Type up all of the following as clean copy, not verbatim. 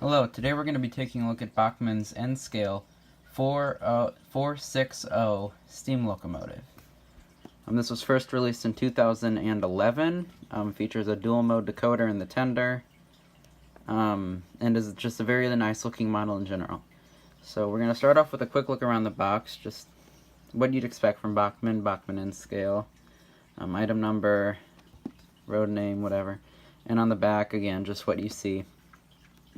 Hello, today we're going to be taking a look at Bachmann's N-Scale 460 steam locomotive. This was first released in 2011, features a dual mode decoder in the tender, and is just a very nice looking model in general. So we're going to start off with a quick look around the box, just what you'd expect from Bachmann N-Scale, item number, road name, whatever, and on the back again just what you see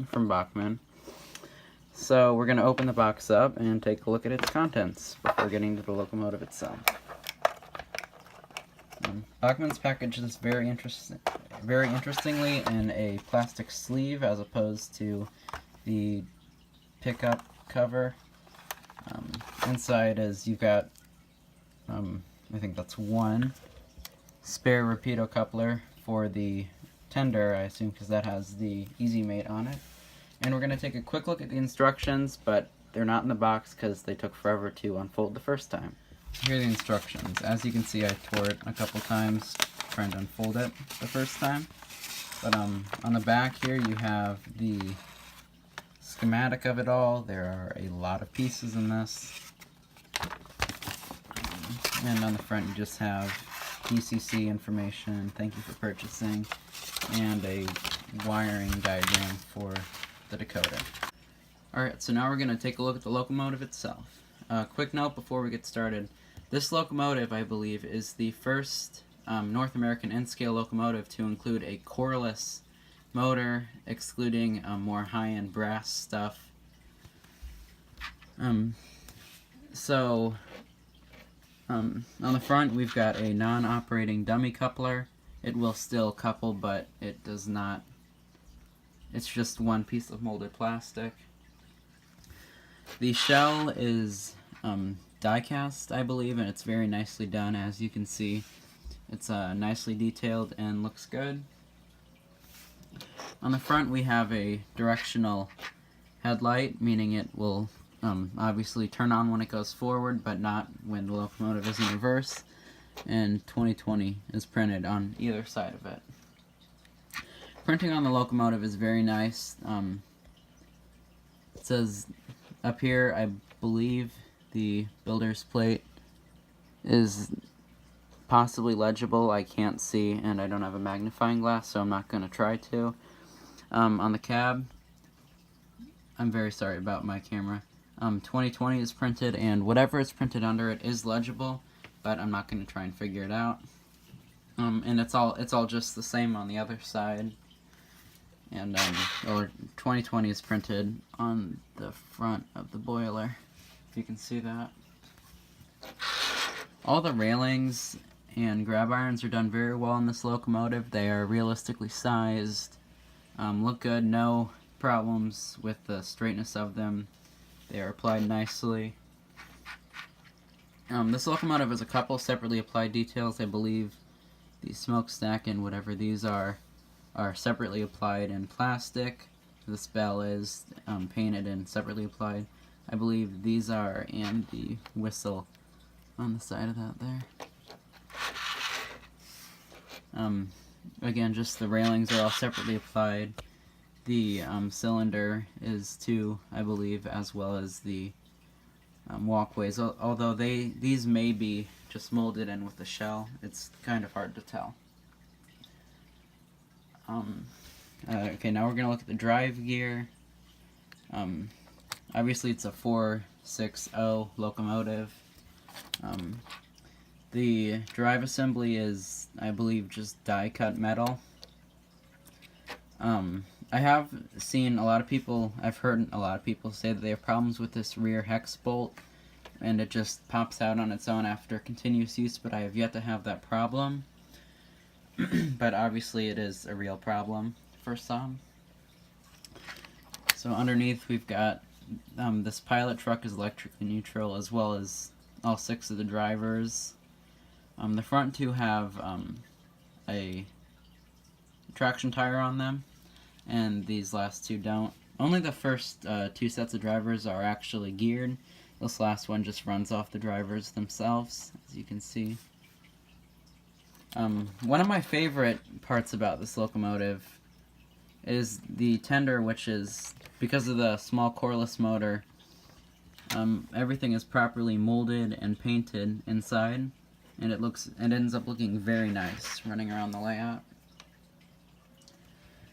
from Bachmann. So we're going to open the box up and take a look at its contents before getting to the locomotive itself. Bachmann's package is very interestingly in a plastic sleeve as opposed to the pickup cover. Inside is you've got I think that's one spare repeato coupler for the tender, I assume, because that has the Easy Mate on it. And we're going to take a quick look at the instructions, but they're not in the box because they took forever to unfold the first time. Here are the instructions. As you can see, I tore it a couple times trying to unfold it the first time. But on the back here you have the schematic of it all. There are a lot of pieces in this. And on the front you just have DCC information, thank you for purchasing, and a wiring diagram for the decoder. Alright, so now we're going to take a look at the locomotive itself. Quick note before we get started. This locomotive, I believe, is the first North American N-Scale locomotive to include a coreless motor, excluding more high-end brass stuff. On the front we've got a non-operating dummy coupler. It will still couple, but it does not. It's just one piece of molded plastic. The shell is die-cast, I believe, and it's very nicely done. As you can see, it's nicely detailed and looks good. On the front we have a directional headlight, meaning it will obviously turn on when it goes forward, but not when the locomotive is in reverse. And 2020 is printed on either side of it. Printing on the locomotive is very nice. It says up here, I believe the builder's plate is possibly legible. I can't see, and I don't have a magnifying glass, so I'm not going to try to. On the cab, I'm very sorry about my camera. 2020 is printed, and whatever is printed under it is legible, but I'm not going to try and figure it out. And it's all just the same on the other side. And or 2020 is printed on the front of the boiler, if you can see that. All the railings and grab irons are done very well in this locomotive. They are realistically sized, look good, no problems with the straightness of them. They are applied nicely. This locomotive has a couple separately applied details. I believe the smokestack and whatever these are separately applied in plastic. This bell is painted and separately applied. I believe these are, and the whistle on the side of that there. Again, just the railings are all separately applied. The cylinder is too, I believe, as well as the walkways. Although these may be just molded in with the shell, it's kind of hard to tell. Okay, now we're going to look at the drive gear. Obviously it's a 460 locomotive. The drive assembly is, I believe, just die-cut metal. I have seen I've heard a lot of people say that they have problems with this rear hex bolt, and it just pops out on its own after continuous use, but I have yet to have that problem. But obviously it is a real problem for some. So underneath we've got this pilot truck is electrically neutral, as well as all 6 of the drivers. The front 2 have a traction tire on them, and these last 2 don't. Only the first 2 sets of drivers are actually geared. This last one just runs off the drivers themselves, as you can see. One of my favorite parts about this locomotive is the tender, which is, because of the small coreless motor, everything is properly molded and painted inside, and it ends up looking very nice running around the layout.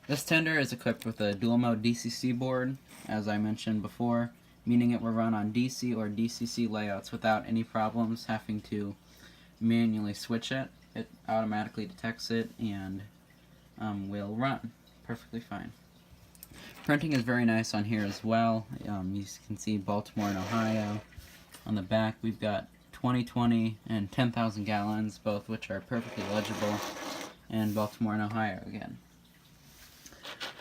This tender is equipped with a dual mode DCC board, as I mentioned before, meaning it will run on DC or DCC layouts without any problems having to manually switch it. It automatically detects it and will run perfectly fine. Printing is very nice on here as well. You can see Baltimore and Ohio. On the back we've got 2020 and 10,000 gallons, both which are perfectly legible, and Baltimore and Ohio again.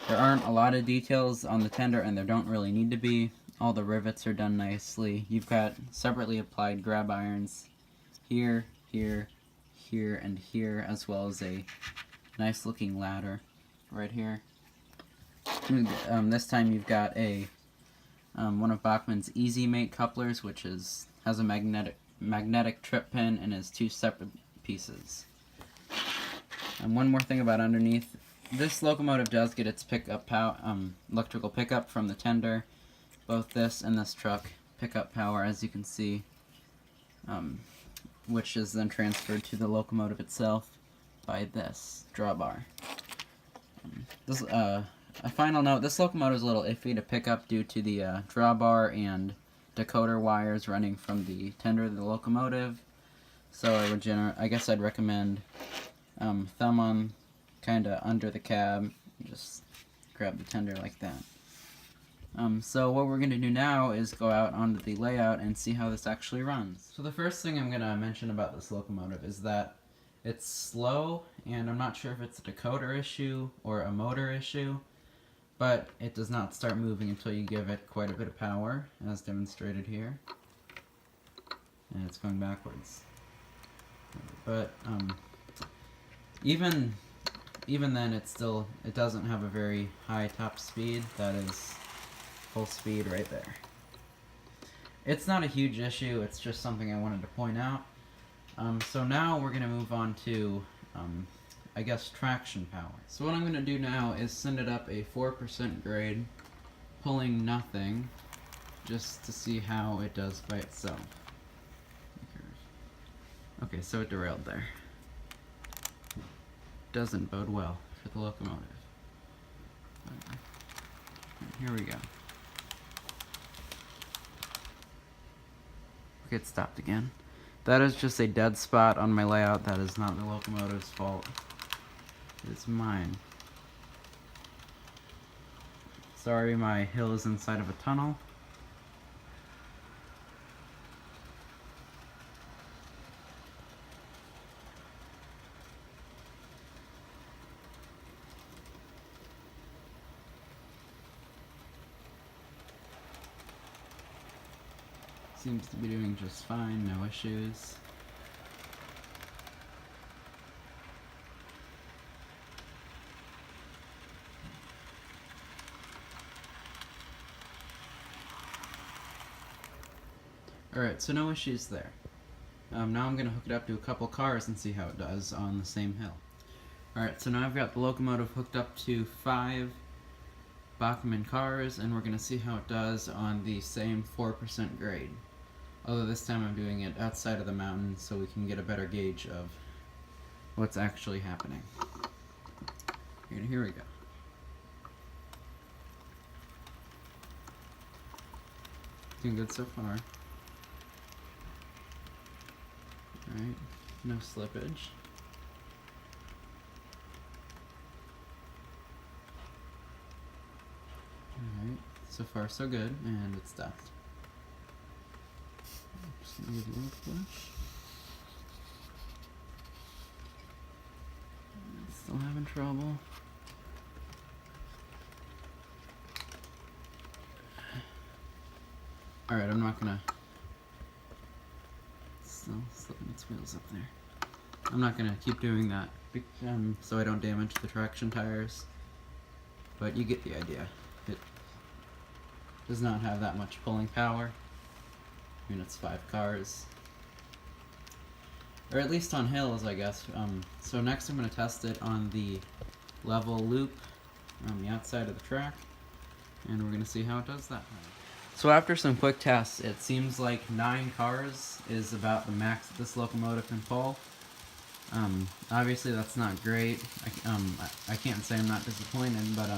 There aren't a lot of details on the tender, and there don't really need to be. All the rivets are done nicely. You've got separately applied grab irons here, here, here, and here, as well as a nice looking ladder right here. This time you've got a one of Bachmann's Easy Mate couplers, which has a magnetic trip pin and is two separate pieces. And one more thing about underneath, this locomotive does get its electrical pickup from the tender. Both this and this truck pick up power, as you can see, which is then transferred to the locomotive itself by this drawbar. A final note, this locomotive is a little iffy to pick up due to the drawbar and decoder wires running from the tender to the locomotive. So I guess I'd recommend thumb on kind of under the cab, just grab the tender like that. So what we're going to do now is go out onto the layout and see how this actually runs. So the first thing I'm going to mention about this locomotive is that it's slow, and I'm not sure if it's a decoder issue or a motor issue, but it does not start moving until you give it quite a bit of power, as demonstrated here. And it's going backwards. But even then, it doesn't have a very high top speed. That is full speed right there. It's not a huge issue, it's just something I wanted to point out. So now we're going to move on to, I guess, traction power. So what I'm going to do now is send it up a 4% grade, pulling nothing, just to see how it does by itself. Okay, so it derailed there. Doesn't bode well for the locomotive. Here we go. Okay, it stopped again. That is just a dead spot on my layout. That is not the locomotive's fault. It's mine. Sorry, my hill is inside of a tunnel. Seems to be doing just fine, no issues. Alright, so no issues there. Now I'm going to hook it up to a couple cars and see how it does on the same hill. Alright, so now I've got the locomotive hooked up to 5 Bachmann cars, and we're going to see how it does on the same 4% grade. Although this time I'm doing it outside of the mountain so we can get a better gauge of what's actually happening. Here we go. Doing good so far. Alright, no slippage. Alright, so far so good, and it's stopped. Just gonna give it a little push. Still having trouble. Alright, I'm not gonna... Still slipping its wheels up there. I'm not gonna keep doing that so I don't damage the traction tires. But you get the idea. It does not have that much pulling power. I mean, it's 5 cars. Or at least on hills, I guess. So next I'm going to test it on the level loop on the outside of the track, and we're going to see how it does that. So after some quick tests, it seems like 9 cars is about the max that this locomotive can pull. Obviously that's not great. I can't say I'm not disappointed, but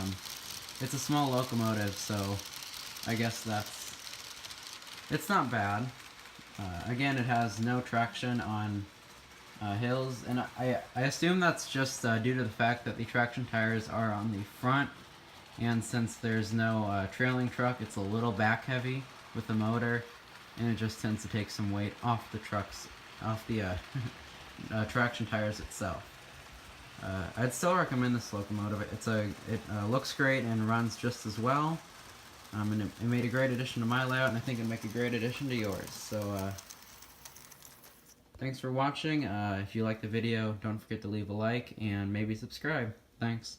it's a small locomotive, so I guess it's not bad. Again, it has no traction on hills, and I assume that's just due to the fact that the traction tires are on the front, and since there's no trailing truck, it's a little back heavy with the motor, and it just tends to take some weight off the traction tires itself. I'd still recommend this locomotive. It looks great and runs just as well. And it made a great addition to my layout, and I think it'd make a great addition to yours. So, thanks for watching. If you liked the video, don't forget to leave a like and maybe subscribe. Thanks.